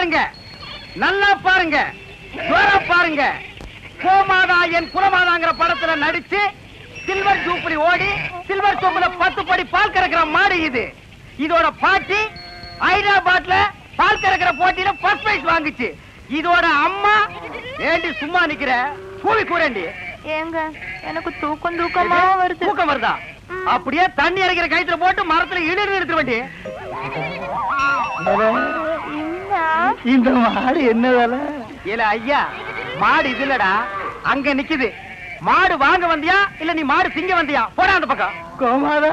பாருங்க, நல்லா பாருங்க, பாருங்க. கோமாதா என் குலமாதாங்கிற படத்துல நடிச்சு சில்வர் ஜூப்ளி ஓடி சில்வர் சோப்புல 10 படி பால் கறக்கிற மாடு இது. இதோட பாட்டி ஹைதராபாத்ல பால் கறக்கிற போட்டியில ஃபர்ஸ்ட் பிரைஸ் வாங்குச்சு. இதோட அம்மா ஏண்டி சும்மா நிக்கிற, கூவி கூறண்டி. ஏங்க எனக்கு தூக்கமா வருது. தூக்கம் வருதா? அப்படியே தண்ணி இறக்கிற கயித்துல போட்டு மரத்துல இழுத்து எடுத்து வேண்டி. இந்த மாடு என்ன வேலை? இல்ல ஐயா, மாடு இது இல்லடா, அங்க நிக்குது. மாடு வாங்க வந்தியா இல்ல நீ மாடு திங்க வந்தியா? போடா அந்த பக்கம். கோமாதா,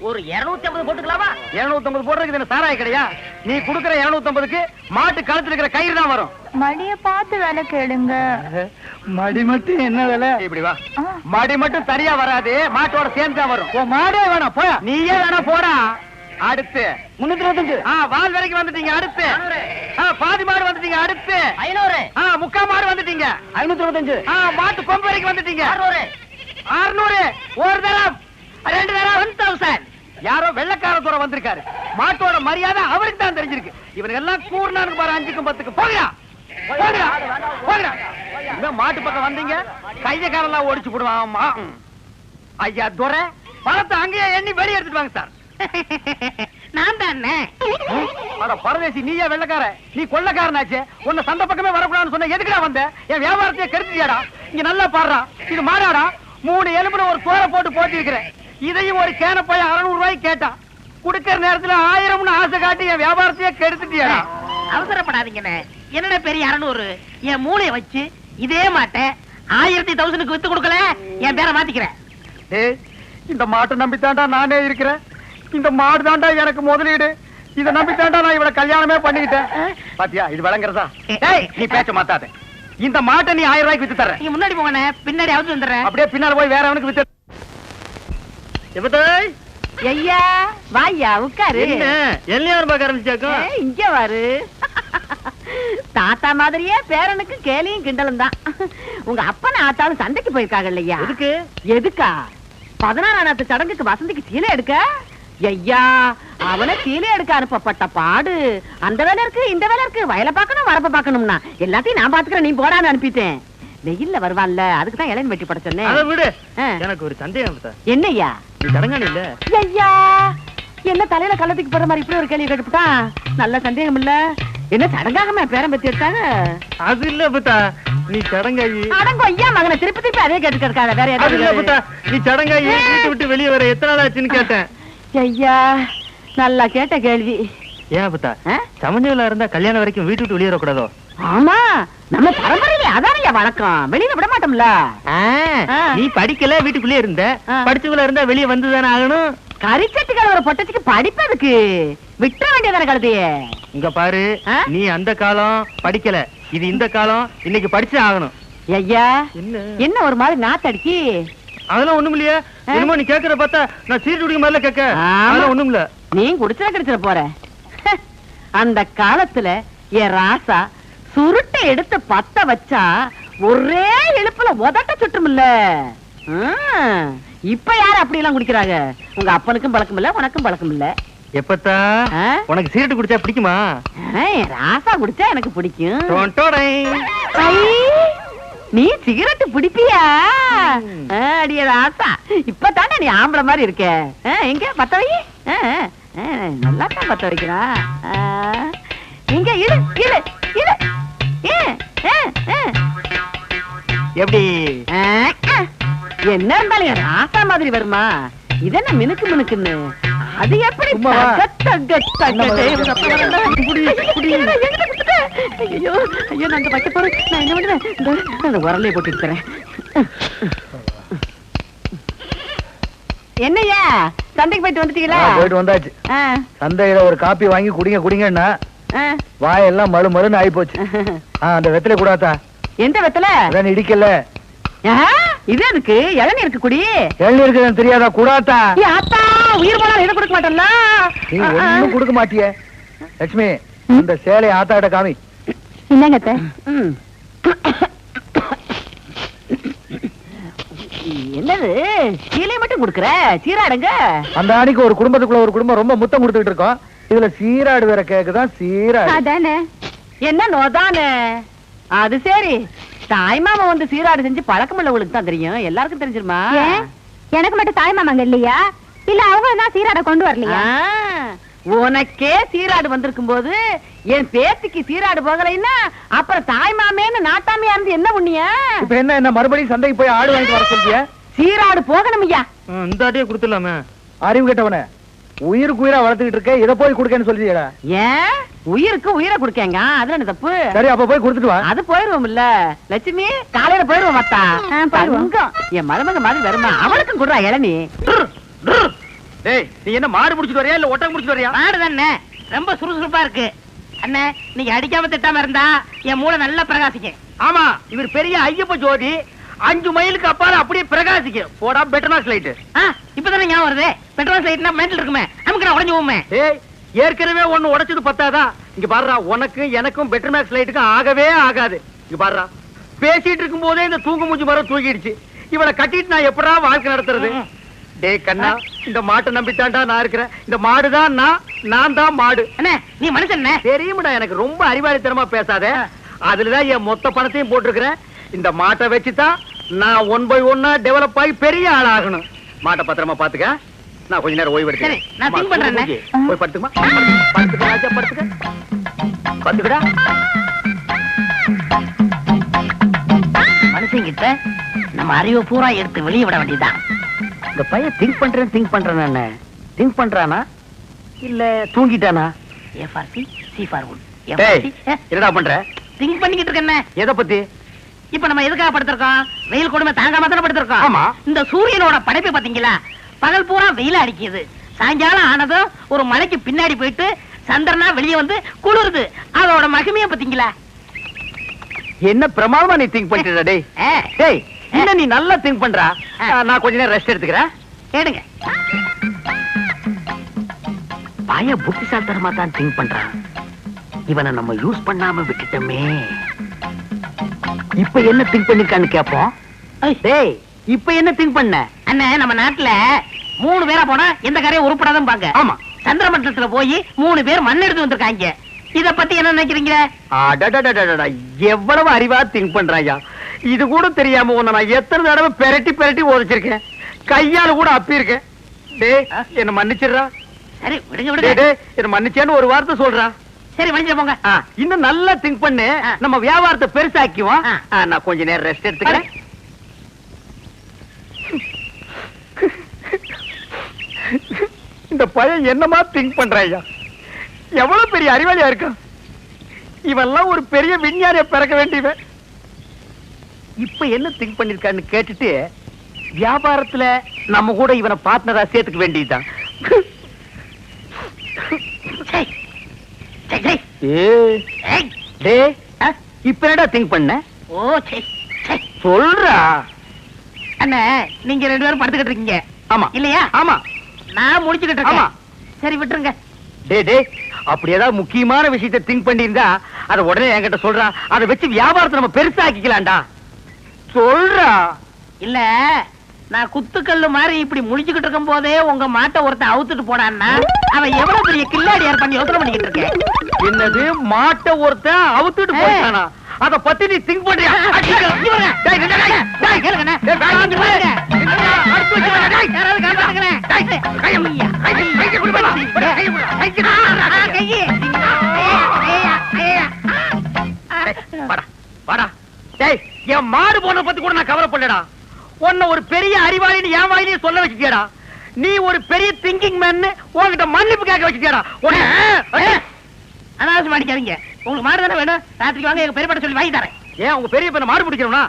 ஒரு 250 போட்டுக்கலாமா? 250 போடுறதுக்கு என்ன சாராய கிடையா? நீ குடுக்கற 250க்கு மாட்டு கழுத்துல இருக்கிற கயிறு தான் வரும். மடிய பார்த்து வேலை கேளுங்க. மடி மட்டும் என்ன வேலை? இப்படி வா. மடி மட்டும் சரியா வராது, மாட்டோட சேர்ந்து தான் வரும். மாடே வேணாம், போயா. நீயே வேணா போடா. அடுத்து 325. வால் வரைக்கும் வந்துட்டீங்க. அடுத்து பாதி மாடு வந்துட்டீங்க. அடுத்து 500. முக்கா மாடு வந்துட்டீங்க. 525. மாட்டு கொம்பு வரைக்கும் வந்துட்டீங்க. 600. 600. ஒரு தரம், 2 தரம் 1000. யாரோ வெள்ளக்கார தூரம் வந்திருக்காரு. மாட்டோட மரியாதை அவருக்கு தான் தெரிஞ்சிருக்கு. இவனுக்கு எல்லாம் கூர்னானுக்கு பாரு, 5க்கும் 10க்கும். போகிறா போகிறா போகிறா. இந்த மாட்டு பக்கம் வந்தீங்க, கைய காலெல்லாம் ஓடிச்சு போடுவான். ஐயா துரை, பணத்தை அங்கேயே எண்ணி வெளியே எடுத்துட்டு வாங்க சார். நான் தானே பரதேசி, நீயே வெள்ளக்கார, நீ கொள்ளக்காரனாச்சு. உன்னை சந்த பக்கமே வரக்கூடாதுன்னு சொன்ன, எதுக்குடா வந்த? என் வியாபாரத்தையே கெடுத்துட்டியாடா. இங்க நல்லா பாடுறா, இது மாடாடா. 3 எலும்புல ஒரு தோரை போட்டு போட்டி இருக்கிறேன். இதையும் ஒரு கேன போய் 600 ரூபாய்க்கு கேட்டான். குடுக்கிற நேரத்துல 1000ன்னு ஆசை காட்டி என் வியாபாரத்தையே கெடுத்துட்டியாடா. அவசரப்படாதீங்கண்ணே. என்னடா பெரிய 600? என் மூளைய வச்சு இதே மாட்டேன் 1000 வித்து கொடுக்கல, என் பேரை மாத்திக்கிறேன். இந்த மாட்டை நம்பித்தாண்டா நானே இருக்கிறேன். இந்த மாடு தாண்டா எனக்கு முதலீடு. இதை நம்பித்தாண்டா நான் இவளை கல்யாணமே பண்ணிக்கிட்டேன். பாத்தியா, இது வழங்குறதா? நீ பேச்ச மாத்தாத. இந்த மாட்டை நீ 1000 ரூபாய்க்கு வித்து தர. நீ முன்னாடி போங்கண்ணே, பின்னாடி அவுத்து வந்துடுறேன். அப்படியே பின்னால போய் வேற அவனுக்கு வித்து. ஐயா வாயா உட்காரு. எல்லையார் பார்க்க ஆரம்பிச்சாக்கும். இங்க வாரு. தாத்தா மாதிரியே பேரனுக்கு கேலியும் கிண்டலும் தான். உங்க அப்பன ஆத்தாலும் சந்தைக்கு போயிருக்காங்க இல்லையா? எதுக்கு? எதுக்கா? 16ஆம் சடங்குக்கு வசந்திக்கு சீலை எடுக்க. ஐயா, அவனை சீலை எடுக்க அனுப்பப்பட்ட பாடு. அந்த வேலை இருக்கு, இந்த வேலை இருக்கு, வயலை பார்க்கணும், வரப்ப பார்க்கணும்னா எல்லாத்தையும் நான் பாத்துக்கிறேன், நீ போடான்னு அனுப்பிட்டேன். வெயில்ல வருவான்ல, அதுக்குதான் இளன் வெட்டி பட சொன்னேன். அதை விடு. எனக்கு ஒரு சந்தேகம். என்னய்யா? நீ தடங்கானி இல்ல? ஐயா, என்ன தலையில கள்ளத்துக்கு போற மாதிரி இப்படி ஒரு கேள்வி கேட்டுட்டான். நல்ல சந்தேகம் இல்ல. என்ன சடங்காகமா பேரம் பத்தி எடுத்தாங்க? அது இல்ல புத்தா, நீ சடங்காயி. அடங்கோ ஐயா மகனை திருப்பி திருப்பி அதே கேட்டு கிடக்காத. வேற ஏதாவது? நீ சடங்காயி வீட்டு விட்டு வெளியே வர எத்தனை நாள் ஆச்சுன்னு கேட்டேன். ஐயா, நல்லா கேட்ட கேள்வி. ஏன் புத்தா, சமஞ்சல இருந்தா கல்யாணம் வரைக்கும் வீட்டு விட்டு வெளியே வரக்கூடாதோ? ஆமா, நம்ம பரம்பரையில அதானே வழக்கம். வெளியில விட மாட்டோம்ல. நீ படிக்கல, வீட்டுக்குள்ளே இருந்த. படிச்சுக்குள்ள இருந்தா வெளியே வந்துதானே ஆகணும். கரிச்சட்டுக்கார ஒரு பொட்டச்சுக்கு படிப்பதுக்கு விட்ட வேண்டியதான கழுதையே. இங்க பாரு, நீ அந்த காலம் படிக்கல, இது இந்த காலம். இன்னைக்கு படிச்சு ஆகணும். ஐயா, என்ன ஒரு மாதிரி நாத்தடிக்கி? அதெல்லாம் ஒண்ணும் இல்லையா? என்னமோ நீ கேக்குற பார்த்தா நான் சீட்டு குடிக்க மாதிரில கேட்க. அதெல்லாம் ஒண்ணும் இல்ல. நீ குடிச்சா கிடைச்சிட போற. அந்த காலத்துல என் ராசா சுருட்டை எடுத்து பத்த வச்சா ஒரே இழுப்புல உதட்ட சுட்டுமில்ல. இப்ப யாரு அப்படி எல்லாம் குடிக்கிறாங்க? உங்க அப்பனுக்கும் பழக்கம் இல்ல, உனக்கும் பழக்கம் இல்ல. எப்பத்தா உனக்கு சீரட்டு குடிச்சா பிடிக்குமா? ராசா குடிச்சா எனக்கு பிடிக்கும். நீ சிகரெட்டு பிடிப்பியா? அடிய ராசா, இப்பதானே நீ ஆம்பளை மாதிரி இருக்க. எங்க பத்த வை. நல்லா தான் பத்த வைக்கிறா. இங்க இழு இழு இழு. எப்படி என்ன இருந்தாலும் ராசா மாதிரி வருமா? இதென்ன மினுக்கு மினுக்குன்னு? அது எப்படி? ஐயோ ஐயோ, நான் வைக்க போறேன். நான் என்ன பண்ணுவேன்? உரலையை போட்டு தரேன். என்னையா, சந்தைக்கு போயிட்டு வந்துட்டீங்களா? போயிட்டு வந்தாச்சு. சந்தையில ஒரு காப்பி வாங்கி குடிங்க குடிங்கன்னா வாயெல்லாம் மழு மழுன்னு ஆயி போச்சு. அந்த வெத்தலை கூடாதா? எந்த வெத்தலை? இடிக்கல. இது எதுக்கு? இளநீ இருக்கு குடி. இளநீ இருக்குன்னு தெரியாதா? கூடாதா? ஆத்தா, உயிர் போனா இதை கொடுக்க மாட்டேன்ல. நீ ஒண்ணும் கொடுக்க மாட்டிய. லட்சுமி, இந்த சேலை ஆத்தாட்ட காமி. என்னங்க? என்னது சீலை மட்டும் குடுக்குற? சீராடுங்க. அந்த அன்னைக்கு ஒரு குடும்பத்துக்குள்ள ஒரு குடும்பம் ரொம்ப முத்தம் கொடுத்துட்டு இருக்கோம். இதுல சீராடு வேற கேக்குதான். சீராடு அதானே. என்ன நோதானே? அது சரி, தாய்மாமா வந்து சீராடு செஞ்சு பழக்கம் உள்ளவங்களுக்கு தான் தெரியும், எல்லாருக்கும் தெரிஞ்சிருமா? எனக்கு மட்டும் தாய்மாமாங்க இல்லையா? இல்ல அவங்க தான் சீராட கொண்டு வரலையா? உனக்கே சீராடு வந்திருக்கும் போது என் பேத்திக்கு சீராடு போகலைன்னா அப்புறம் தாய்மாமேன்னு நாட்டாமையா இருந்து என்ன புண்ணிய? இப்ப என்ன மறுபடியும் சந்தைக்கு போய் ஆடு வாங்கிட்டு வர சொல்றியா? சீராடு போகணும் ஐயா. இந்த ஆட்டையே கொடுத்துடலாமே. அறிவு கேட்டவன, உயிருக்கு உயிரா வளர்த்துக்கிட்டு இருக்க, இதை போய் கொடுக்கன்னு சொல்லியா? ஏன் உயிருக்கு உயிரை கொடுக்கங்க, அதுல என்ன தப்பு? சரி, அப்ப போய் கொடுத்துட்டு வா. அது போயிருவோம் இல்ல லட்சுமி, காலையில போயிருவோம் மத்தா. என் மருமக மாதிரி வருமா, அவளுக்கும் கொடுறா இளநீ. டேய், நீ என்ன மாடு முடிச்சிட்டு வரியா இல்ல ஒட்டகம் முடிச்சிட்டு வரியா? மாடு தானே, ரொம்ப சுறுசுறுப்பா இருக்கு. அண்ணே, நீங்க அடிக்காம திட்டாம இருந்தா என் மூளை நல்லா பிரகாசிக்கும். ஆமா, இவர் பெரிய ஐயப்ப ஜோதி, 5 மைலுக்கு அப்பால அப்படியே பிரகாசிக்கும். போடா பெட்ரோல் லைட். இப்பதானே ஞாபகம் வருது, பெட்ரோல் லைட்னா மேட்டில் இருக்குமே, நமக்கு நான் உடஞ்சு போமே. ஏய், ஏற்கனவே ஒண்ணு உடைச்சது பத்தாதா? இங்க பாருடா, உனக்கு எனக்கும் பெட்ரோல் லைட்டுக்கும் ஆகவே ஆகாது. இங்க பாருடா, பேசிட்டு இருக்கும் போதே இந்த தூக்கு மூஞ்சி மரம் தூக்கிடுச்சு. இவளை கட்டிட்டு நான் எப்படா வாழ்க்கை நடத்துறது? டேய் கண்ணா, இந்த மாட்டை நம்பித்தாண்டா நான் இருக்கிறேன். இந்த மாடுதான் நான் தான் மாடு. அண்ணே, நீ மனுஷன் தெரியுமாடா, எனக்கு ரொம்ப அறிவாளித்தனமா பேசாத. அதுலதான் என் மொத்த பணத்தையும் போட்டிருக்கிறேன். இந்த மாட்டை வச்சுதான் நான் 1 by 1 டெவலப் ஆகி பெரிய ஆள் ஆகணும். மாட்டை பத்திரமா பாத்துக்க. நான் கொஞ்ச நேரம் ஓய்வு எடுக்கிறேன். நான் திங்க் பண்றேன். போய் படுத்துமா, படுத்துக்க ராஜா, படுத்துக்க, படுத்துக்கடா. மனுஷங்கிட்ட நம்ம அறிவை பூரா எடுத்து வெளியே விட வேண்டியதான். இந்த பையன் திங்க் பண்றேன் திங்க் பண்றானா இல்ல தூங்கிட்டானா? A for C, C for wood. என்னடா பண்ற? திங்க் பண்ணிக்கிட்டு இருக்கேன். எதை பத்தி? இப்ப நம்ம எதுக்காக படுத்திருக்கோம்? வெயில் கொடுமை தாங்காம தானே படுத்திருக்கோம். ஆமா. இந்த சூரியனோட படைப்பு பாத்தீங்களா, பகல் பூரா வெயில அடிக்குது, சாயங்காலம் ஆனதும் ஒரு மலைக்கு பின்னாடி போயிட்டு சந்திரனா வெளியே வந்து குளிருது. அதோட மகிமைய பாத்தீங்களா? என்ன பிரமாதமா நீ திங்க் பண்ணிட்ட. டேய் டேய், என்ன நீ நல்லா திங்க் பண்றா. நான் கொஞ்ச நேரம் ரெஸ்ட் எடுத்துக்கிறேன். கேடுங்க. பய புத்திசாலித்தனமா தான் திங்க் பண்றான். இவனை நம்ம யூஸ் பண்ணாம விட்டுட்டோமே. இப்ப என்ன திங்க் பண்ணிருக்கான்னு கேப்போம். டேய், இப்ப என்ன திங்க் பண்ண? அண்ணே, நம்ம நாட்டுல 3 பேரா போனா எந்த காரையும் உருப்படாதான் பாங்க. ஆமா. சந்திர மண்டலத்துல போய் 3 பேர் மண் எடுத்து வந்திருக்காங்க. இத பத்தி என்ன நினைக்கிறீங்க? எவ்வளவு அறிவா திங்க் பண்றாயா. இது கூட தெரியாம உன்னை நான் எத்தனை தடவை பெரட்டி உதச்சிருக்கேன். கையால கூட அப்பி இருக்கேன். டேய், என்ன மன்னிச்சிடுறா. சரி, விடுங்க விடுங்க. என்ன மன்னிச்சேன்னு ஒரு வார்த்தை சொல்றா. சரி, மன்னிச்சு போங்க. இன்னும் நல்லா திங்க் பண்ணு. நம்ம வியாபாரத்தை பெருசாக்குவோம். நான் கொஞ்ச நேரம் ரெஸ்ட் எடுத்துக்கிறேன். இந்த பையன் என்னமா திங்க் பண்றாயா. எவ்வளவு பெரிய அறிவாளியா இருக்கான். இவெல்லாம் ஒரு பெரிய விஞ்ஞானிய பிறக்க வேண்டியவன். இப்ப என்ன திங்க் பண்ணிருக்கான்னு கேட்டுட்டு வியாபாரத்துல நம்ம கூட இவனை பார்ட்னரா சேர்த்துக்க வேண்டியதுதான். இப்ப என்னடா திங்க் பண்ண? சொல்றா. அண்ணே, நீங்க 2 பேரும் படுத்துக்கிட்டு இருக்கீங்க. ஆமா இல்லையா? ஆமா. நான் முடிச்சுக்கிட்டு இருக்கேன். சரி, விட்டுருங்க. டே, அப்படி ஏதாவது முக்கியமான விஷயத்தை திங்க் பண்ணியிருந்தா அதை உடனே என்கிட்ட சொல்றா. அதை வச்சு வியாபாரத்தை நம்ம பெருசாக்கிக்கலாம்டா. சொல்றா. இல்ல, நான் குத்துக்கல்லு மாதிரி இப்படி முடிச்சுக்கிட்டு இருக்கும் போதே உங்க மாட்டை ஒருத்தன் அவுத்துட்டு போனான்னா அவன் எவ்வளவு பெரிய கில்லாடி பண்ணி யோசனை பண்ணிக்கிட்டு இருக்கேன். என்னது, மாட்டை ஒருத்தன் அவுத்துட்டு போயிட்டானா? அத பத்தி நீ திங்க் பண்றியா? என் மாடு போன பத்தி கூட நான் கவலைப்படலடா. உன்னை ஒரு பெரிய அறிவாளின்னு என் வாயிலே சொல்ல வச்சுட்டியாடா. நீ ஒரு பெரிய திங்கிங் மேன் உன்கிட்ட மன்னிப்பு கேட்க வச்சுட்டியாடா. அனாவசியம் அடிக்காதீங்க. உங்களுக்கு மாடு தானே வேணும், ராத்திரிக்கு வாங்க, எங்க பெரியப்பட்ட சொல்லி வாங்கி தரேன். ஏன் உங்க பெரிய பையனை மாடு பிடிக்கணும்னா?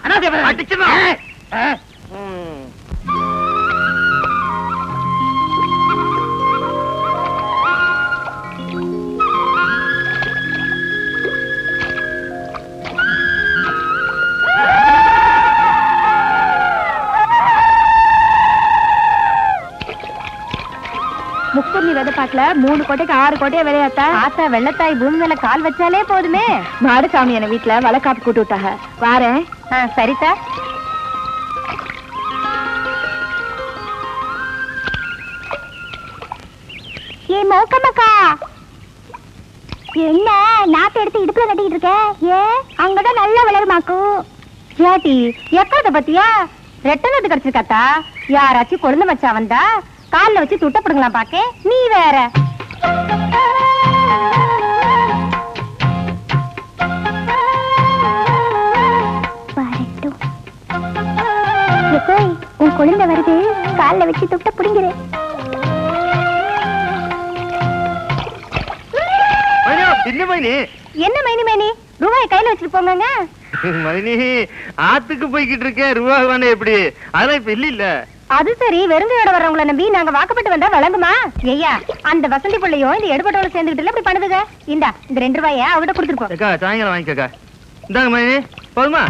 முப்பொன்னி விதை பாட்டுல 3 கோட்டைக்கு 6 கோட்டையை விளையாட்டா ஆத்தா வெள்ளத்தாய் பூமி மேல கால் வச்சாலே போதுமே. மாடுசாமி என்ன வீட்டுல வளக்காப்பு கூட்டு விட்டாங்க. வாரேன். சரிதா. ஏ மோக்கமக்கா, என்ன நாட்டை எடுத்து இடுப்புல கட்டிட்டு இருக்க? ஏன் அங்கதான் நல்லா வளருமாக்கும். ஏட்டி எக்கறத பத்தியா? ரெட்டனது கிடைச்சிருக்காத்தா. யாராச்சும் கொழுந்து மச்சா வந்தா கால்ல வச்சு துட்டப்படுங்களாம் பாக்க. நீ வேற உன் குழந்தை வருது, கால்ல வச்சு துட்ட புடிங்கிறேன். என்ன மைனி மேனி ரூபாய் கையில வச்சுட்டு போங்க. மைனி ஆத்துக்கு போய்கிட்டு இருக்கேன், ரூபா வேணா எப்படி? அதெல்லாம் இப்ப இல்ல. அது சரி, வெறுங்கையோட வர்றவங்கள நம்பி நாங்க வாக்கப்பட்டு வந்தா விளங்குமா? ஐயா, அந்த வசந்தி பிள்ளையும் இந்த எடுபட்டோட சேர்ந்துகிட்டு இப்படி பண்ணுதுங்க. இந்த 2 ரூபாய அவகிட்ட கொடுத்துருப்போம். சாயங்காலம் வாங்கிக்கா. இந்தாங்க மைனி, போதுமா?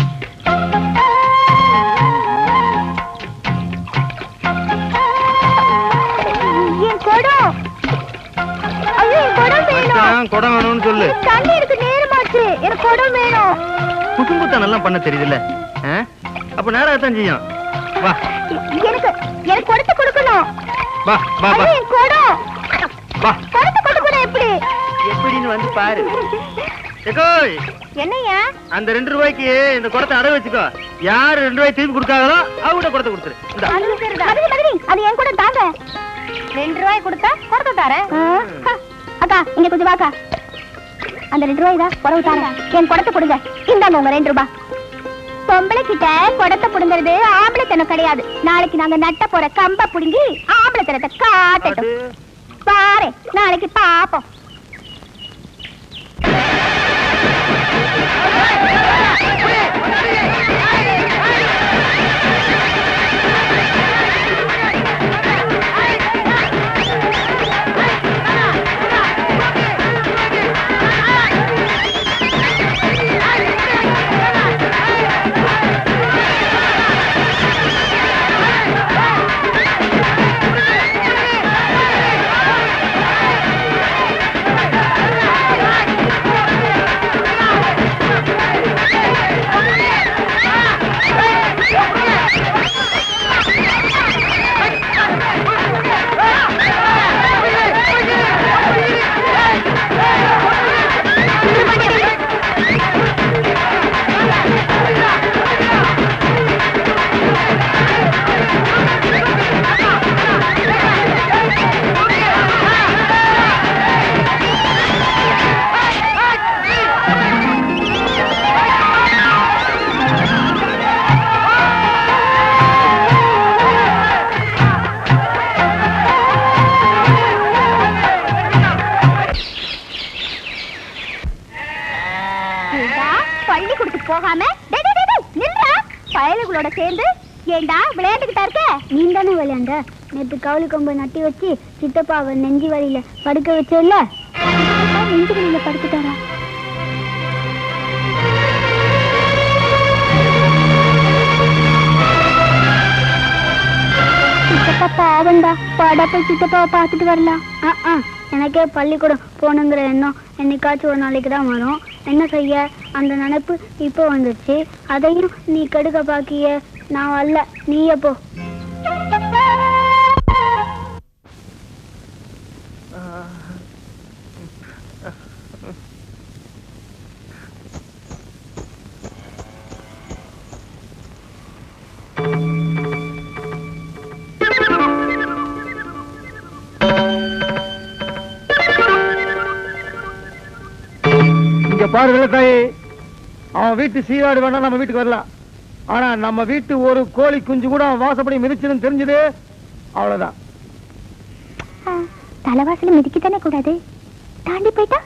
என் குடம். ஐயோ, என் குடம் வேணும். குடம் வேணும்னு சொல்லு. தண்ணி எடுக்க நேரமாச்சு, எனக்கு குடம் வேணும். குசும்புத்தான் நல்லா பண்ண தெரியுதுல்ல, அப்ப நேரம் செய்யும். வா, எனக்கு கொடுத்து கொடுக்கணும். வா வா வா. என் குடம். வா, கொடுத்து கொடுக்கணும். எப்படின்னு வந்து பாரு. என்னையா? அந்த 2 ரூபாய்க்கு இந்த குடத்தை அடை வச்சுக்கோ. யாரு 2 ரூபாய் திருப்பி கொடுக்காங்களோ அவங்க குடத்தை கொடுத்துரு. அது என் கூட தாங்க. 2 ரூபாய் கொடுத்தா குடத்தை தாரேன். அக்கா, இங்க கொஞ்சம் வாக்கா. அந்த 2 ரூபாய் தான் குறவு தாரேன். என் குடத்தை கொடுங்க. இந்தாங்க உங்க 2 ரூபாய். பொம்பளை கிட்ட குடத்தை புடுங்கிறது ஆம்பளை தனம் கிடையாது. நாளைக்கு நாங்க நட்ட போற கம்ப புடுங்கி ஆம்பளை தனத்தை காட்டட்டும். பாரு, நாளைக்கு பாப்போம். பயலுகளோட சேர்ந்து ஏண்டா விளையாட்டுக்கிட்டா இருக்க? நீ தானே விளையாண்ட. நேற்று கவுளி கொம்பை நட்டி வச்சு சித்தப்பாவை நெஞ்சு வலியில படுக்க வச்சல. நெஞ்சு வலியில படுத்துட்டாரா? சித்தப்பா பாவண்டா. பாடா போய் சித்தப்பாவை பார்த்துட்டு வரலாம். எனக்கே பள்ளிக்கூடம் போகணுங்கிற எண்ணம் என்னைக்காச்சும் ஒரு நாளைக்கு தான் வரும். என்ன செய்ய, அந்த நினைப்பு இப்போ வந்துருச்சு. அதையும் நீ கெடுக்க பாக்கிய. நான் வரல, நீயே போ. பாரு தாயே, அவன் வீட்டு சீராடு வேணா நம்ம வீட்டுக்கு வரலாம். ஆனா நம்ம வீட்டு ஒரு கோழி குஞ்சு கூட அவன் வாசப்படி மிதிச்சுன்னு தெரிஞ்சது அவ்வளவுதான். தலைவாசல மிதிக்கத்தானே கூடாது. தாண்டி போயிட்டா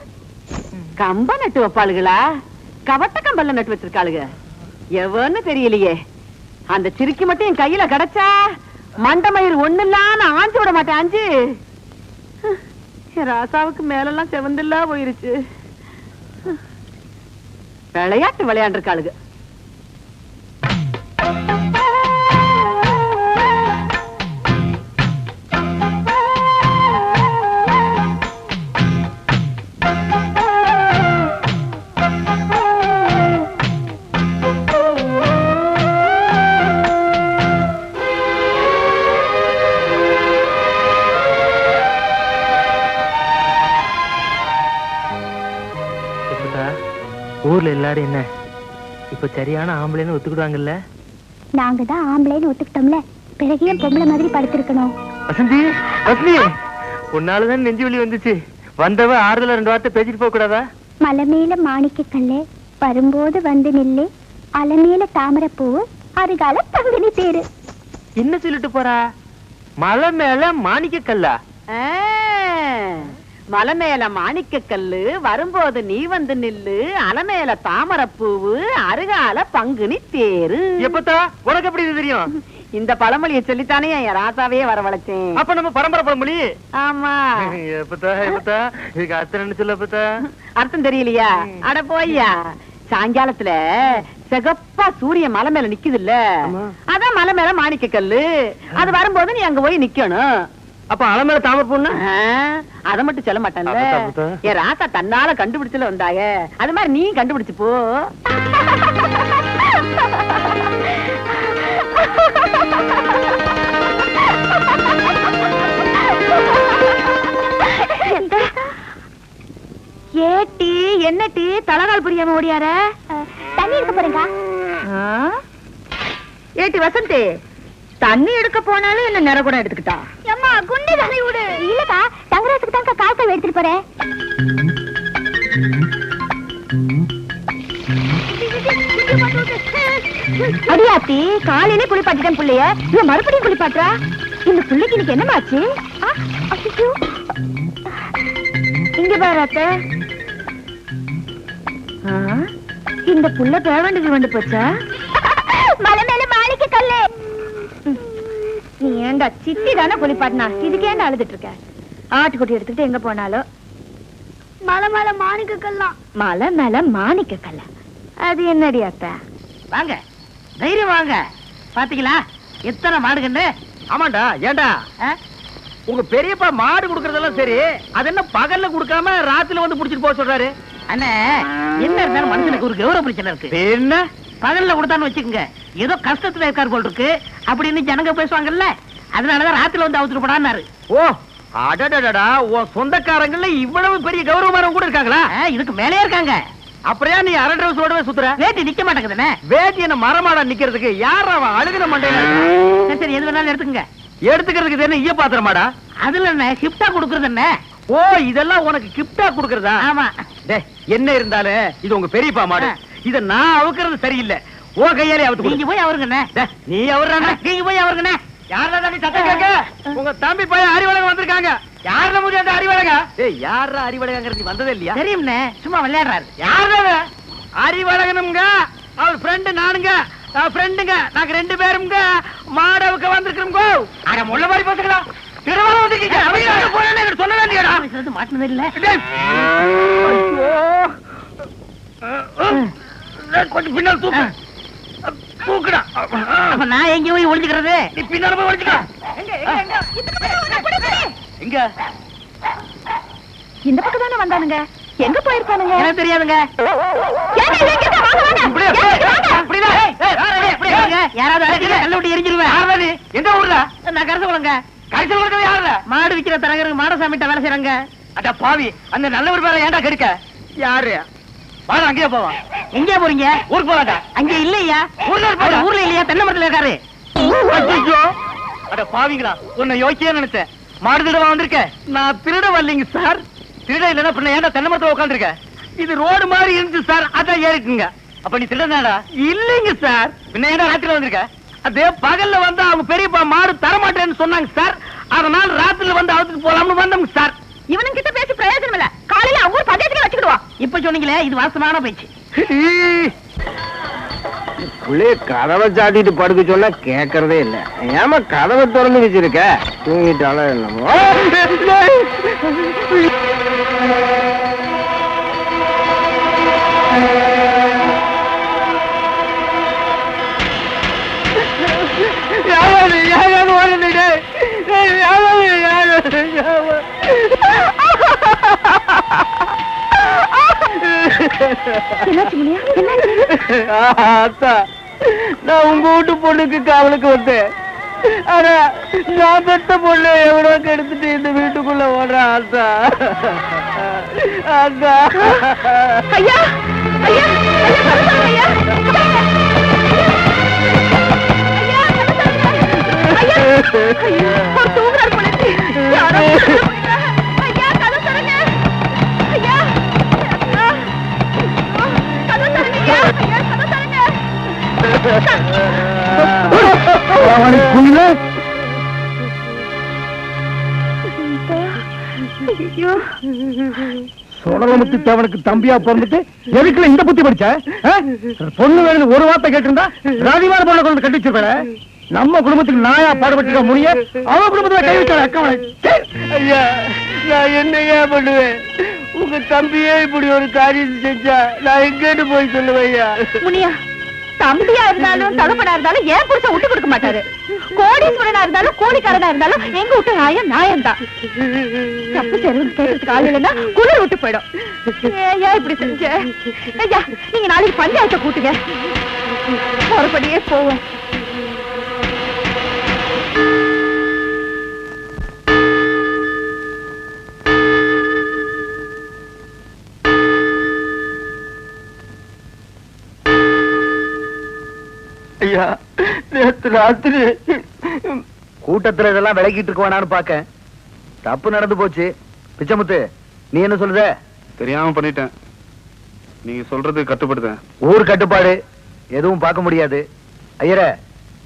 கம்ப நட்டு வைப்பாளுகளா? கவட்ட கம்பல்ல நட்டு வச்சிருக்காளுங்க. எவன்னு தெரியலையே. அந்த சிரிக்கி மட்டும் என் கையில கிடைச்சா மண்டமயிர் ஒண்ணு இல்லாம ஆஞ்சு விட மாட்டேன். ஆஞ்சு ராசாவுக்கு மேலெல்லாம் செவந்தில்லா போயிருச்சு. விளையாட்டு விளையாண்டுருக்காளுங்க. ஊர்ல எல்லாரும் என்ன இப்ப சரியான ஆம்பளைன்னு ஒத்துக்கிடுவாங்கல்ல? நாங்க தான் ஆம்பளைன்னு ஒத்துக்கிட்டோம்ல, பிறகு ஏன் பொம்பளை மாதிரி படுத்திருக்கணும்? வசந்தி, வசந்தி, உன்னாலதான் நெஞ்சு வலி வந்துச்சு. வந்தவ ஆறுதல 2 வார்த்தை பேசிட்டு போக கூடாதா? மலை மேல மாணிக்க கல்லு வரும்போது வந்து நில்லு, அலமேல தாமரை பூவு அருகால தங்கினி தேரு. என்ன சொல்லிட்டு போறா? மலை மேல மாணிக்க கல்லா? மலை மேல மாணிக்க கல்லு வரும்போது நீ வந்து நில்லு, அலமேல தாமரப்பூவு அருகால பங்குனி தேரு. எப்பத்தா உனக்கு எப்படி இது தெரியும்? இந்த பழமொழியை சொல்லித்தானே என் ராசாவே வரவழைச்சேன். அப்ப நம்ம பரம்பரை பழமொழி. ஆமா. எப்பத்தா எப்பத்தா இதுக்கு அர்த்தம் என்ன சொல்ல? எப்பத்தா அர்த்தம் தெரியலையா? அட போய்யா, சாயங்காலத்துல சிகப்பா சூரியன் மலை மேல நிக்குது இல்ல, அதான் மலை மேல மாணிக்க கல்லு. அது வரும்போது நீ அங்க போய் நிக்கணும். அப்ப அலமேல தாமரை பொண்ணு அத மட்டும் சொல்ல மாட்டேன்ல, என் ராசா தன்னால கண்டுபிடிச்சுல வந்தாங்க. அது மாதிரி நீ கண்டுபிடிச்சு போ. ஏட்டி என்ன டீ தலகால் புரியாம ஓடியார? தண்ணி எடுக்க போறேங்க. ஏட்டி வசந்தி, தண்ணி எடுக்க போனாலும் என்ன நிற கூட எடுத்துக்கிட்டா? அம்மா குண்டி தலை விடு. இல்லக்கா, தங்கராசுக்கு தான் காய்ச்சல் எடுத்துட்டு போறேன். அடியாத்தி, காலையிலே குளிப்பாட்டிட்டேன் புள்ளைய, இவன் மறுபடியும் குளிப்பாட்டுறா. இந்த புள்ளைக்கு இன்னைக்கு என்னமாச்சு? இங்க பாரு அத்தை, இந்த புள்ள பேவண்டுக்கு வந்து போச்சா? மலை மேல மாணிக்க கல்லு. நீ ஏண்டா சித்தி தானே குளிப்பாட்டினா, இதுக்கு ஏண்டா அழுதுட்டு இருக்க? ஆட்டுக்குட்டி எடுத்துக்கிட்டு எங்க போனாலும் மலை மேல மாணிக்க கல்லாம். மலை மேல மாணிக்க கல்ல, அது என்னடி அத்தை? வாங்க, தைரியம் வாங்க. பாத்தீங்களா எத்தனை மாடுகன்னு? ஆமாண்டா. ஏண்டா உங்க பெரியப்பா மாடு குடுக்கறதெல்லாம் சரி, அது என்ன பகல்ல குடுக்காம ராத்திரில வந்து புடிச்சிட்டு போக சொல்றாரு? அண்ணே, என்ன இருந்தாலும் மனுஷனுக்கு ஒரு கௌரவ பிரச்சனை இருக்கு. என்ன பகல்ல கொடுத்தான்னு வச்சுக்கோங்க, ஏதோ கஷ்டத்துல இருக்கார் போல் இருக்கு அப்படின்னு ஜனங்க பேசுவாங்கல்ல, அதனாலதான் ராத்திரில வந்து அவுத்துட்டு போடான்னாரு. ஓ அடடடடா, உன் சொந்தக்காரங்கள்ல இவ்வளவு பெரிய கௌரவமானவங்க கூட இருக்காங்களா? இதுக்கு மேலே இருக்காங்க. அப்புறம் நீ அரை டிரஸ் சுத்துற? வேட்டி நிக்க மாட்டேங்குதுனே. வேட்டி என்ன மரமாடா நிக்கிறதுக்கு? யார் அவன் அழுகுன மண்டையில? சரி, எது வேணாலும் எடுத்துக்கங்க. எடுத்துக்கிறதுக்கு என்ன ஈய பாத்திரமாடா? அதுல என்ன கிப்டா குடுக்கறது என்ன? ஓ, இதெல்லாம் உனக்கு கிப்டா குடுக்கறதா? ஆமா. என்ன இருந்தாலும் இது உங்க பெரியப்பா மாடு, இத நான் அவுக்கிறது சரியில்லை. ஓ கையாலே அவுத்து நீங்க போய் அவருங்கண்ணே. நீ அவர்றானே, நீங்க போய் அவருங்கண்ணே. யாரா நீ சத்தம் கேட்க? உங்க தம்பி பையன் அறிவழகன் வந்திருக்காங்க. யார முடியும் அந்த அறிவழகா? ஏய், யாரா அறிவழகங்கிறது வந்ததே இல்லையா? தெரியும்னே, சும்மா விளையாடுறாரு. யாரா அறிவழகனுங்க? அவர் ஃப்ரெண்டு நானுங்க, ஃப்ரெண்டுங்க. நாங்க 2 பேருங்க மாடவுக்கு வந்திருக்கிறோம். அட முள்ள மாதிரி பேசுங்களா? திருவாரூர் வந்திருக்கீங்க. அவங்க போறேன்னு எனக்கு சொல்ல வேண்டியடா. இது மாட்டனது இல்ல. ஐயோ, கொஞ்சம் பின்னால் தூக்கு. தூக்குடா. அப்ப நான் எங்க போய் ஒளிஞ்சுக்கிறது? நீ பின்னால போய் ஒளிஞ்சுக்க. எங்க? இந்த பக்கம் தானே வந்தானுங்க, எங்க போயிருக்கானுங்க? எனக்கு தெரியாதுங்க. யாராவது எரிஞ்சிருவேன். எந்த ஊர்ல? நான் கருத்து கொள்ளுங்க. கருத்து கொடுக்கறது யாருல? மாடு விக்கிற தரகருக்கு மாடசாமிட்ட வேலை செய்யறாங்க. அட பாவி, அந்த நல்லவர் பேரை ஏன்டா கெடுக்க? யாரு? வாங்க, அங்கேயே போவோம். எங்கே போறீங்க? ஊருக்கு போறாட்டா? அங்கே இல்லையா? ஊர்ல இல்லையா? தென்னை மரத்துல இருக்காரு. அட பாவிங்களா, உன்னை யோசிச்சே நினைச்சேன். மாடு திருட வந்திருக்க. நான் திருட வரலைங்க சார். திருட இல்லன்னா பின்ன ஏன்டா தென்னை மரத்துல உட்காந்துருக்க? இது ரோடு மாதிரி இருந்துச்சு சார், அதான் ஏறிக்குங்க. அப்ப நீ திருடனாடா? இல்லைங்க சார். பின்ன ஏன்டா ராத்திரில வந்திருக்க? அதே பகல்ல வந்து அவங்க பெரியப்பா மாடு தரமாட்டேன்னு சொன்னாங்க சார், அதனால ராத்திரில வந்து அவுத்துட்டு போலாம்னு வந்தோங்க சார். இவனும் கிட்ட பேசி பிரயோஜனம் இல்ல, காலையில அவங்க பஞ்சாயத்துல வச்சுக்கிடுவோம். இப்ப சொன்னீங்களே, இது வாசமான பேச்சு. புள்ளைய கதவை சாத்திட்டு படுக்க சொன்னா கேக்குறதே இல்ல. ஏமா கதவை திறந்து வச்சிருக்க? தூங்கிட்டாலும் என்னமோ. நான் உங்க வீட்டு பொண்ணுக்கு காவலுக்கு வந்தேன். ஆனா நான் பெத்த பொண்ணு எவ்வளோ கெடுத்துட்டு இந்த வீட்டுக்குள்ள ஓடுற ஆத்தா. ஐயா ஐயா ஐயா தூங்குறாரு போல இருக்கு. யாரோ ஐயா கதை தரங்க ஐயா கதை தரங்க ஐயா கதை தரங்க. ஐயோ சோழமுத்து தேவனுக்கு தம்பியா பிறந்துட்டு எதுக்குல இந்த புத்தி படிச்ச? பொண்ணு வேணும் ஒரு வார்த்தை கேட்டிருந்தா ராதிவார பொண்ணை கொண்டு கட்டி வச்சிருப்பேன். நம்ம குடும்பத்துக்கு நாயா பாடுபட்டு முடிய அவ குடும்பத்துல கை வச்சாரு அக்கா. ஐயா நான் என்னையா பண்ணுவேன்? உங்க தம்பியே இப்படி ஒரு காரியம் செஞ்சா நான் எங்கேன்னு போய் சொல்லுவேன் ஐயா? முனியா, தம்பியா இருந்தாலும் தகப்பனா இருந்தாலும் ஏன் புருஷன் விட்டு கொடுக்க மாட்டாரு. கோடீஸ்வரனா இருந்தாலும் கூலிக்காரனா இருந்தாலும் எங்க விட்டு நாயம் தான். தப்பு செய்யறது கேட்கறதுக்கு ஆள் இல்லைன்னா குளிர் விட்டு போயிடும். ஏன் இப்படி செஞ்ச? ஐயா நீங்க நாளைக்கு பஞ்சாயத்தை கூட்டுங்க, மறுபடியே போவோம். ஐயா நேற்று ராத்திரி கூட்டத்துல இதெல்லாம் விளக்கிட்டு இருக்க வேணான்னு பாக்க தப்பு நடந்து போச்சு. பிச்சமுத்து நீ என்ன சொல்லுத? தெரியாம பண்ணிட்டேன். நீங்க சொல்றது கட்டுப்படுத்த. ஊர் கட்டுப்பாடு எதுவும் பார்க்க முடியாது. ஐயரே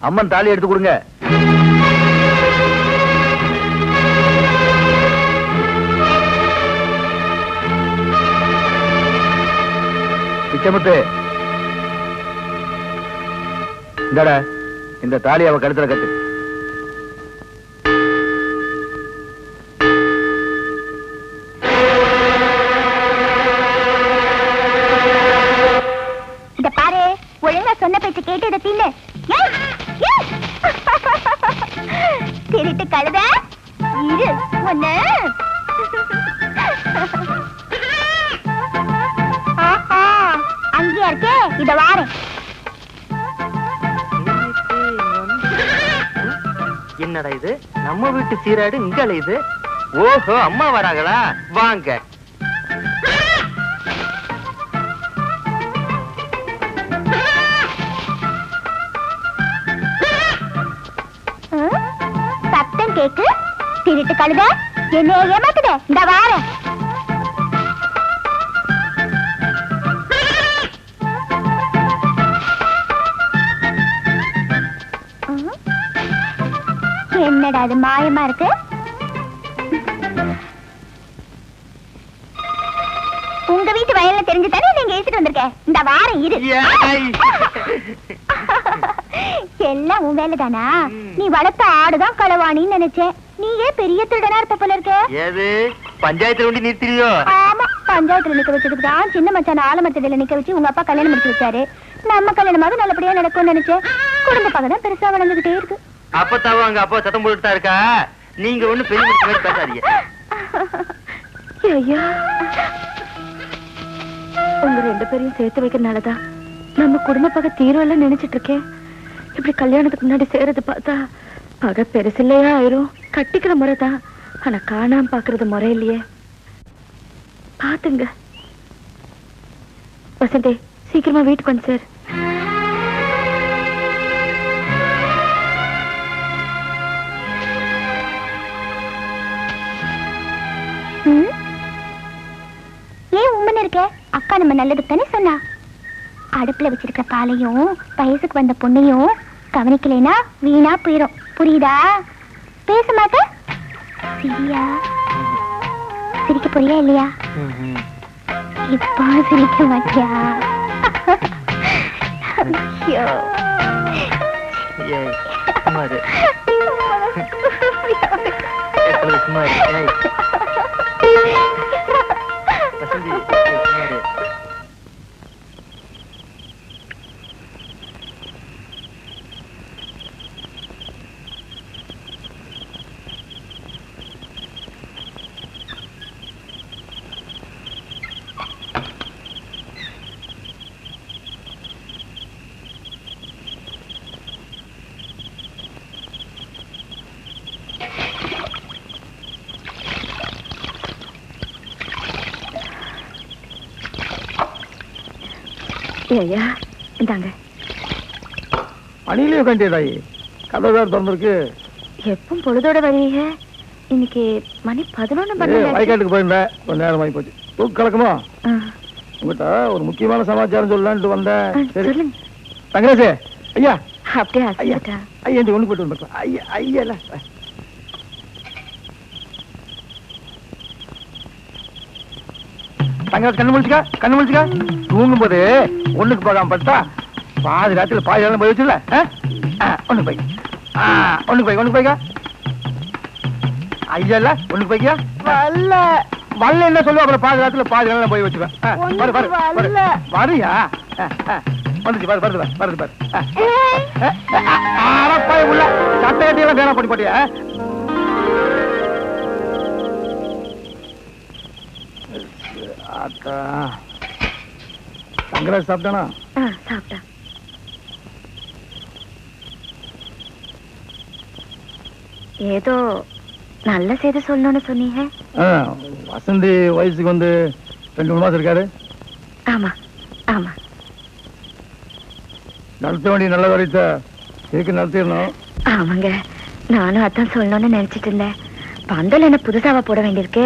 அம்மன் தாலி எடுத்து கொடுங்க. பிச்சமுத்து இந்தடா இந்த தாலி அவ கழுத்துல கட்டு. இத பாரு, ஒழுங்கா சொன்ன பேச்சு கேட்டு இதை தீண்டு. திருட்டு கழுத இரு ஒண்ணு. அங்கேயா இருக்கே, இத வாரேன். என்னடா இது நம்ம வீட்டு சீராடு இங்க அலையுது. ஓஹோ அம்மா வராங்களா, வாங்க. சத்தம் கேக்கு, திருட்டு கழுத என்ன ஏமாத்துத, இந்த வாரேன். என்னடா அது மாயமா இருக்கு? உங்க வீட்டு வயல்ல தெரிஞ்சுதானே நீங்க எடுத்துட்டு வந்திருக்க. இந்த வாரம் இரு. எல்லாம் உன் வேலைதானா? நீ வளர்த்த ஆடுதான் களவாணின்னு நினைச்சேன். நீயே பெரிய திருடனா இருப்ப போல இருக்க. ஏது பஞ்சாயத்துல ஒண்டி நிறுத்திரியோ? ஆமா, பஞ்சாயத்துல நிக்க வச்சதுக்கு தான் சின்ன மச்சான ஆலமரத்துல நிக்க வச்சு உங்க அப்பா கல்யாணம் முடிச்சு வச்சாரு. நம்ம கல்யாணமாக நல்லபடியா நடக்கும்னு நினைச்சேன். குடும்ப பக்கம் தான் பெருசா வளர்ந்துகிட்டே இருக்கு. அப்பத்தாவும் அங்க அப்பா சத்தம் போட்டுட்டா இருக்கா. நீங்க ஒண்ணு பெரிய மாதிரி பேசாதீங்க. ஐயா, உங்க ரெண்டு பேரையும் சேர்த்து வைக்கிறனாலதான் நம்ம குடும்ப பகை தீர்வெல்லாம் நினைச்சிட்டு இருக்கேன். இப்படி கல்யாணத்துக்கு முன்னாடி சேரது பார்த்தா பகை பெருசில்லையா ஆயிரும். கட்டிக்கிற முறைதான், ஆனா காணாம பாக்குறது முறை இல்லையே. பாத்துங்க வசந்தே, சீக்கிரமா வீட்டுக்கு வந்து சார். ஏன் உம்மன் இருக்க? அக்கா நம்ம நல்லதுக்கு தானே சொன்னா. அடுப்புல வச்சிருக்கிற பாலையும் வயசுக்கு வந்த பொண்ணையும் கவனிக்கலைனா வீணா போயிரும். புரியுதா? பேச மாட்ட? சரியா? சிரிக்க போறியா இல்லையா? இப்ப சிரிக்க மாட்டியா? ஐயா இந்தாங்க. மணிலேயே கண்டியதாயி கதை வேறு திறந்துருக்கு. எப்பவும் பொழுதோட வருவீங்க, இன்னைக்கு மணி 11 வயக்காட்டுக்கு போயிருந்தேன், கொஞ்ச நேரம் ஆகி போச்சு. தூக்கு கலக்குமா? உங்ககிட்ட ஒரு முக்கியமான சமாச்சாரம் சொல்லலான்ட்டு வந்தேன். சரி தங்கராஜே ஐயா. அப்படியே ஐயா ஐயா இந்த ஒண்ணு போயிட்டு வந்துருக்கலாம். ஐயா ஐயா இல்ல தங்க கண்ணு முடிச்சுக்கா. தூங்கும் போது ஒண்ணுக்கு போகாம பட்டா பாதி ராத்திரில பாதி நேரம் போய் வச்சுல. ஒண்ணுக்கு போய்க்கா. ஐயா இல்ல ஒண்ணுக்கு போய்க்கியா. வரல என்ன சொல்லுவா, அப்புறம் பாதி ராத்திரில பாதி நேரம் போய் வச்சுப்பேன். வரியா வந்துச்சு வருது பாரு. உள்ள சட்டை கட்டியெல்லாம் வேணா பண்ணி போட்டியா. தங்கராஜ் சாப்பிட்டானா? சாப்பிட்டா. ஏதோ நல்ல செய்தி சொல்லணும்னு சொன்னீங்க. வசந்தி வயசுக்கு வந்து 2-3 மாசம் இருக்காரு. ஆமா ஆமா. நடத்த வேண்டிய நல்ல வரைத்த இதுக்கு நடத்திடணும். ஆமாங்க, நானும் அதான் சொல்லணும்னு நினைச்சிட்டு இருந்தேன். பந்தல் என்ன புதுசாவா போட வேண்டியிருக்கு,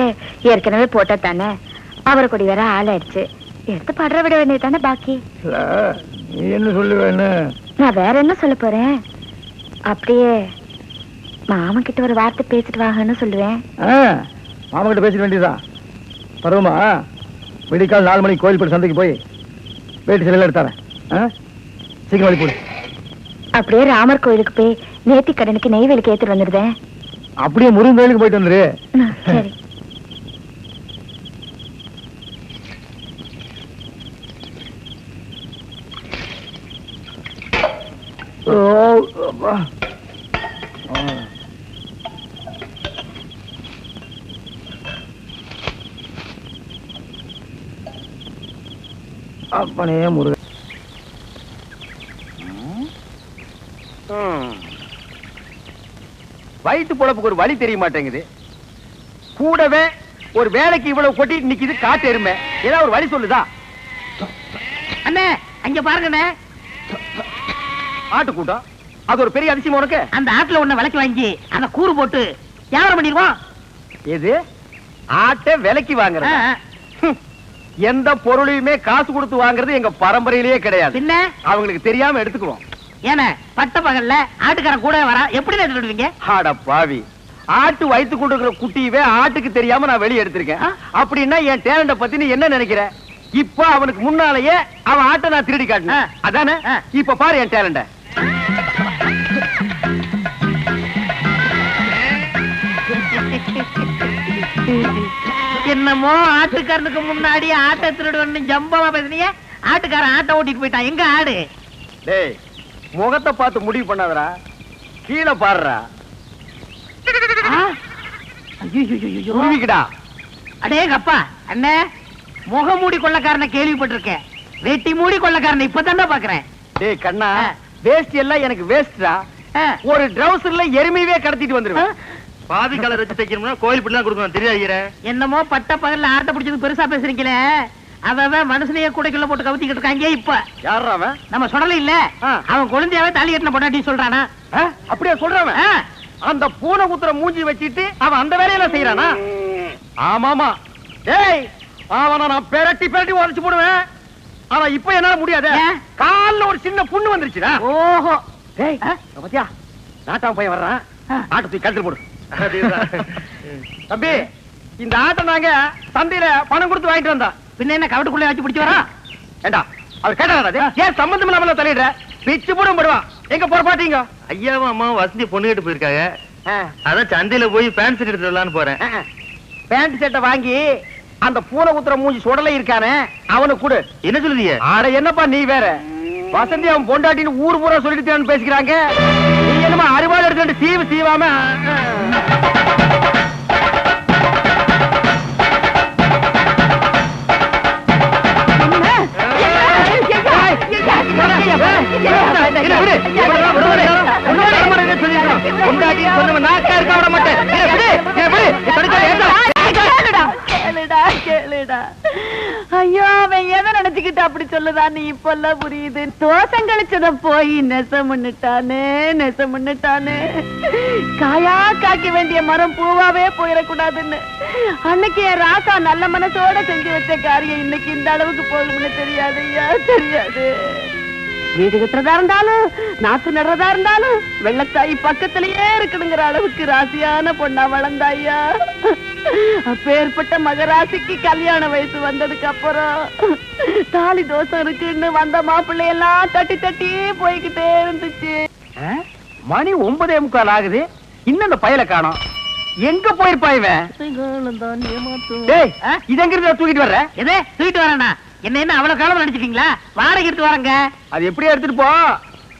ஏற்கனவே போட்டா தானே. அவரை கொடி வேற ஆளாயிடுச்சு, எடுத்து படுற விட வேண்டியது தானே பாக்கி. நீ என்ன சொல்லுவேன்னு? நான் வேற என்ன சொல்ல போறேன், அப்படியே மாமன் கிட்ட ஒரு வார்த்தை பேசிட்டு வாங்கன்னு சொல்லுவேன். மாமன் கிட்ட பேசிட வேண்டியதுதான். பருவமா விடிக்கால் 4 மணிக்கு கோயில்படி சந்தைக்கு போய் வேட்டி சிலையில எடுத்தாரேன். சீக்கிரம் வழி போடு. அப்படியே ராமர் கோயிலுக்கு போய் நேத்தி கடனுக்கு நெய்வேலிக்கு ஏத்துட்டு வந்துருதேன். அப்படியே முருகன் கோயிலுக்கு போயிட்டு வந்துரு. சரி. அப்பனே முருகன். வயிற்று பொழப்புக்கு ஒரு வழி தெரிய மாட்டேங்குது. கூடவே ஒரு வேலைக்கு இவ்வளவு கொட்டிட்டு நிக்குது காட்டு எருமை. ஏதாவது ஒரு வழி சொல்லுதா? அண்ணே அங்க பாருங்கண்ணே, ஆட்டு கூட்டம். அது ஒரு பெரிய அதிசயம் உனக்கு. அந்த ஆட்டுல ஒண்ணு விலைக்கு வாங்கி அந்த கூறு போட்டு வியாபாரம் பண்ணிடுவோம். எது? ஆட்டை விலைக்கு வாங்குறது? எந்த பொருளையுமே காசு கொடுத்து வாங்குறது எங்க பரம்பரையிலேயே கிடையாது. பின்ன அவங்களுக்கு தெரியாம எடுத்துக்குவோம். ஏன பட்ட பகல்ல ஆட்டுக்காரன் கூட வர எப்படி எடுத்துடுவீங்க? ஆட பாவி, ஆட்டு வயித்து கொடுக்கிற குட்டியவே ஆட்டுக்கு தெரியாம நான் வெளியே எடுத்திருக்கேன். அப்படின்னா என் டேலண்ட பத்தி நீ என்ன நினைக்கிற? இப்ப அவனுக்கு முன்னாலேயே அவன் ஆட்டை நான் திருடி காட்டினேன், அதானே? இப்ப பாரு என் டேலண்ட. என்னமோ ஆட்டுக்காரனுக்கு முன்னாடி ஆட்டை திருடுவன்னு ஜம்பமா பேசுனீங்க. ஆட்டுக்காரன் ஆட்டை ஓட்டிட்டு போயிட்டான். எங்க ஆடு? டேய், முகத்தை பார்த்து முடிவு பண்ணாதடா, கீழே பாருடா. உருவிக்கடா. அடேங்கப்பா அண்ணே, முகமூடி கொள்ளக்காரனை கேள்விப்பட்டிருக்கேன், வெட்டி மூடி கொள்ளக்காரனை இப்பதானே பாக்குறேன். டேய் கண்ணா, வேஸ்ட் எல்லாம் எனக்கு வேஸ்டா. ஒரு ட்ரவுசர்ல எருமையே கடத்திட்டு வந்துருவேன். பாதி கலர் வச்சு தைக்கணும்னா கோயில் பிள்ளை கொடுக்கணும் தெரியாது. என்னமோ பட்ட பகல்ல ஆட்டை பிடிச்சது பெருசா பேசுறீங்களே. அவன் மனுஷனையே கூடைக்குள்ள போட்டு கவுத்திக்கிட்டு இருக்காங்க. இப்ப யாரா அவன்? நம்ம சொல்லல இல்ல, அவன் குழந்தையாவே தாலி கட்டின பொண்டாட்டி சொல்றானா? அப்படியே சொல்றான். அந்த பூனை குத்துற மூஞ்சி வச்சிட்டு அவன் அந்த வேலையெல்லாம் செய்யறானா? ஆமாமா. டேய், அவனை நான் பெரட்டி பெரட்டி உடைச்சு போடுவேன். ஆனா இப்ப என்னால முடியாது. கால்ல ஒரு சின்ன புண்ணு வந்துருச்சுடா. ஓஹோ. டேய் பாத்தியா, நாட்டாம பையன் வர்றான். ஆட்டை தூக்கி கழுத்து போடு. தம்பி, இந்த ஆட்டை நாங்க சந்தையில பணம் கொடுத்து வாங்கிட்டு வந்தோம். பின்ன என்ன கவட்டுக்குள்ள வச்சு பிடிச்சு வரா? ஏண்டா அவர் கேட்டாரா? ஏன் சம்பந்தம் இல்லாம தலையிடுற? பிச்சு போடும் படுவான். எங்க போற பாத்தீங்க? ஐயாவும் அம்மாவும் வசந்தி பொண்ணு கேட்டு போயிருக்காங்க. அதான் சந்தையில போய் பேண்ட் செட் எடுத்து வரலான்னு போறேன். பேண்ட் செட்டை வாங்கி அந்த பூனை குத்துற மூஞ்சி சுடலை இருக்கானே அவனுக்கு கொடு. என்ன சொல்லுதீங்க? ஆட என்னப்பா நீ வேற, வசந்தி அவன் பொண்டாட்டின்னு ஊர் பூரா சொல்லிட்டு பேசிக்கிறாங்க. நீ என்னமா அறுவாள் எடுத்து சீவு சீவாம கேளுடா கேளுடா. ஐயோ அவன் எதை நினைச்சுக்கிட்டு அப்படி சொல்லுதான் நீ இப்பெல்லாம் புரியுது. தோசம் கழிச்சத போய் நெசமுன்னுட்டானே நெசமுன்னுட்டானே. காயா காய்க்க வேண்டிய மரம் பூவாவே போயிடக்கூடாதுன்னு அன்னைக்கு என் ராசா நல்ல மனசோட செஞ்சு வச்ச காரியம் இன்னைக்கு இந்த அளவுக்கு போகும்னு தெரியாது ஐயா, தெரியாது. வீடு கட்டுறதா இருந்தாலும் நாத்து நடுறதா இருந்தாலும் வெள்ளத்தாய் பக்கத்திலேயே இருக்கணுங்கிற அளவுக்கு ராசியான பொண்ணா வளர்ந்தாயா. அப்பேற்பட்ட மகராசிக்கு கல்யாண வயசு வந்ததுக்கு அப்புறம் தாலி தோசம் இருக்குன்னு வந்த மாப்பிள்ளையெல்லாம் தட்டி தட்டி போய்கிட்டே இருந்துச்சு. மணி 9:45 ஆகுது, இன்னும் அந்த பயல காணோம். எங்க போயிருப்பா இவன்? டேய், இது எங்க இருந்து தூக்கிட்டு வர்ற? எதே தூக்கிட்டு வரேன்னா என்ன அவ்வளவு காலம் நடிச்சிட்டீங்களா? வாடகை எடுத்து வரங்க. அது எப்படியா எடுத்துட்டு போ.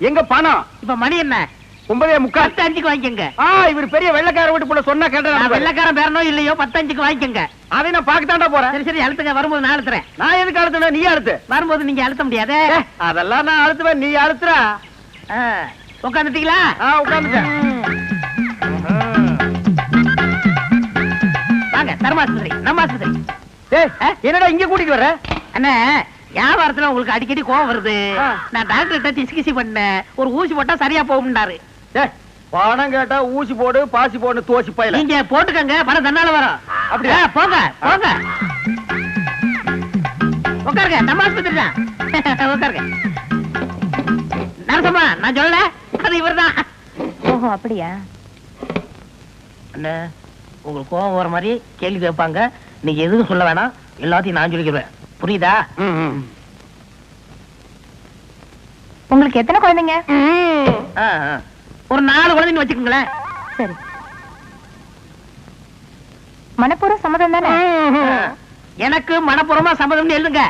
எங்க பணம்? இப்ப மணி என்ன? 9:45. 10:05 வாங்கிக்கங்க. இவர் பெரிய வெள்ளக்கார வீட்டு போல சொன்னா கேட்டா. வெள்ளக்காரன் பேரனோ இல்லையோ 10:05 வாங்கிக்கங்க. அதை நான் பாக்கத்தாண்டா போறேன். சரி சரி அழுத்துங்க. வரும்போது நான் அழுத்துறேன். நான் எதுக்கு அழுத்துன? நீ அழுத்து. வரும்போது நீங்க அழுத்த முடியாது. அதெல்லாம் நான் அழுத்துவேன், நீ அழுத்துற. உட்காந்துட்டீங்களா? உட்காந்துட்டேன். வாங்க தர்மாஸ்பத்திரி நம்ம ஆஸ்பத்திரி. என்னடா இங்க கூட்டிட்டு வர்ற? அண்ணா வியாபாரத்துல உங்களுக்கு அடிக்கடி கோவம் வருது. நான் டாக்டர் கிசி பண்ணேன். ஒரு ஊசி போட்டா சரியா போகும்னாரு. பணம் கேட்டா ஊசி போடு பாசி போடு தோசி பையல. நீங்க போட்டுக்கங்க, பணம் தன்னால வரும். அப்படியா? போங்க போங்க உட்காருங்க. நம்ம ஆஸ்பத்திரி தான். உட்காருங்க. நரசம்மா நான் சொல்லல, அது இவர்தான். ஓஹோ அப்படியா? அண்ணா உங்களுக்கு கோவம் வர மாதிரி கேள்வி கேட்பாங்க. நீங்க எதுவும் சொல்ல வேணாம், எல்லாத்தையும் நான் சொல்லிக்கிறேன். புரியுதா? உங்களுக்கு எத்தனை குழந்தைங்க? ஒரு 4 குழந்தைன்னு வச்சுக்கோங்களேன். சரி. மனப்பூர்வ சம்மதம் தானே? எனக்கு மனப்பூர்வமா சம்மதம்னு எழுதுங்க.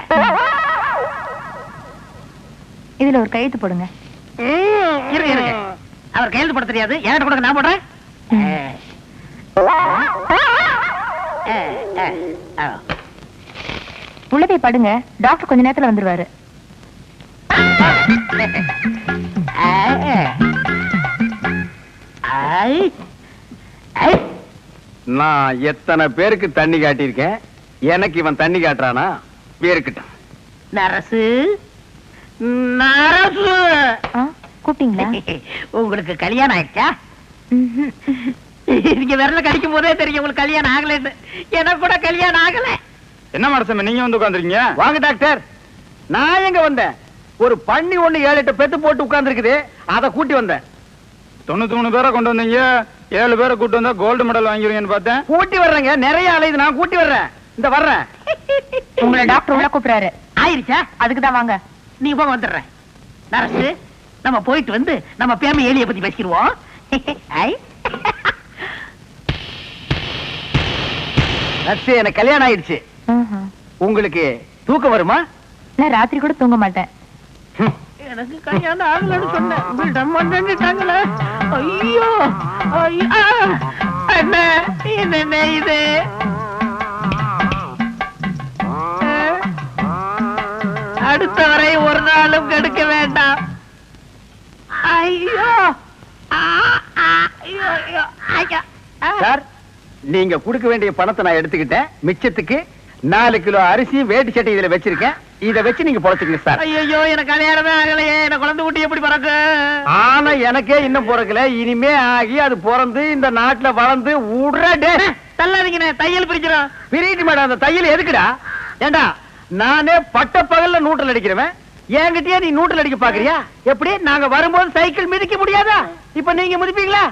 இதுல ஒரு கையெழுத்து போடுங்க. இருங்க. அவர் கையெழுத்து போட தெரியாது, என்கிட்ட கொடுங்க, நான் போடுறேன். உள்ள போய் படுங்க, டாக்டர் கொஞ்ச நேரத்துல வந்துருவாரு. நான் எத்தனை பேருக்கு தண்ணி காட்டியிருக்கேன், எனக்கு இவன் தண்ணி காட்டுறானா? வேறுக்கிட்டான். நரசு நரசு கூப்பிட்டீங்களா? உங்களுக்கு கல்யாணம் ஆயிடுச்சா? நீங்க விரல கடிக்கும் போதே தெரியும் உங்களுக்கு கல்யாணம் ஆகலன்னு. எனக்கு கூட கல்யாணம் ஆகல. என்ன மரசம் நீங்க வந்து உட்காந்துருக்கீங்க? வாங்க டாக்டர். நான் எங்க வந்தேன்? ஒரு பண்ணி ஒண்ணு 7-8 பெத்து போட்டு உட்கார்ந்து இருக்குது, அதை கூட்டி வந்தேன். 93 பேரை கொண்டு வந்தீங்க, 7 பேரை கூட்டு வந்தா கோல்டு மெடல் வாங்கிருவீங்கன்னு பார்த்தேன். கூட்டி வர்றேங்க, நிறைய அலையுது, நான் கூட்டி வர்றேன். இந்த வர்றேன். உங்களை டாக்டர் உள்ள கூப்பிடுறாரு. ஆயிருச்சா? அதுக்குதான் வாங்க. நீ போக வந்துடுறேன். நரசு நம்ம போயிட்டு வந்து நம்ம பேம எலியை பத்தி பேசிடுவோம். எனக்கு கல்யாணம் ஆயிடுச்சு. உங்களுக்கு தூக்கம் வருமா? நான் ராத்திரி கூட தூங்க மாட்டேன். எனக்கு கல்யாணம் ஆகலன்னு சொன்னேன். ஐயோ என்ன இது? அடுத்தவரை ஒரு நாளும் கெடுக்க வேண்டாம். ஐயோ சார், நீங்க கொடுக்க வேண்டிய பணத்தை நான் எடுத்துக்கிட்டேன். மிச்சத்துக்கு 4 கிலோ அரிசி வேட்டி சட்டை இதுல வச்சிருக்கேன். இத வச்சு நீங்க பொழைச்சுக்கங்க சார். ஐயோ எனக்கு கல்யாணமே ஆகலையே, எனக்கு குழந்தை குட்டி எப்படி பிறக்கு? ஆனா எனக்கே இன்னும் பிறக்கல. இனிமே ஆகி அது பிறந்து இந்த நாட்டுல வளர்ந்து உடனே தள்ளாதீங்க, தையல் பிரிக்கிறோம். பிரிட்டு மேடம். அந்த தையல் எதுக்குடா? ஏண்டா நானே பட்ட பகல்ல நூற்றல் அடிக்கிறவன், என்கிட்டயே நீ நூற்றல் அடிக்க பாக்குறியா? எப்படி? நாங்க வரும்போது சைக்கிள் மிதிக்க முடியாதா? இப்ப நீங்க மிதிப்பீங்களா?